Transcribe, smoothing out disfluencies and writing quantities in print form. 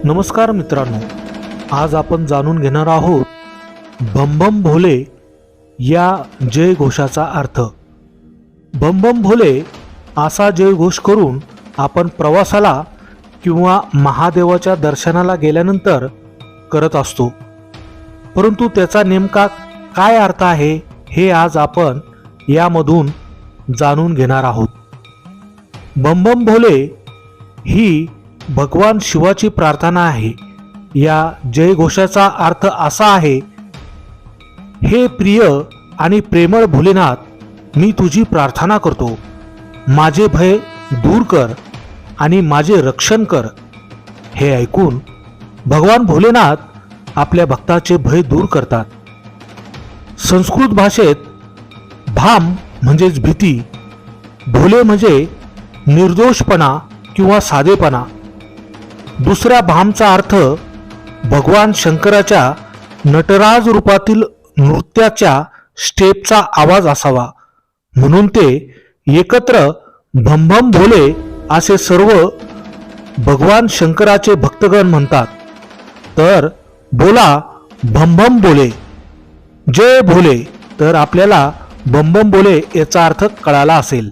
नमस्कार मित्रांनो, आज आपण जाणून घेणार आहोत बम बम भोले या जयघोषाचा अर्थ। बम बम भोले असा जयघोष करून आपण प्रवासाला किंवा महादेवाच्या दर्शनाला गेल्यानंतर करत असतो, परंतु त्याचा नेमका काय अर्थ आहे हे आज आपण यामधून जाणून घेणार आहोत। बम बम भोले ही भगवान शिवाची प्रार्थना आहे। या जयघोषाचा अर्थ असा आहे, हे प्रिय आणि प्रेमळ भोलेनाथ, मी तुझी प्रार्थना करतो, माझे भय दूर कर आणि माझे रक्षण कर। हे ऐकून भगवान भोलेनाथ आपल्या भक्ताचे भय दूर करतात। संस्कृत भाषेत भाम म्हणजेच भीती, भोले म्हणजे निर्दोषपणा किंवा साधेपणा। दुसऱ्या भामचा अर्थ भगवान शंकराच्या नटराज रूपातील नृत्याच्या स्टेपचा आवाज असावा, म्हणून ते एकत्र भम भम भोले असे सर्व भगवान शंकराचे भक्तगण म्हणतात। तर बोला भम भम भोले, जय भोले। तर आपल्याला बम बम भोले याचा अर्थ कळाला असेल।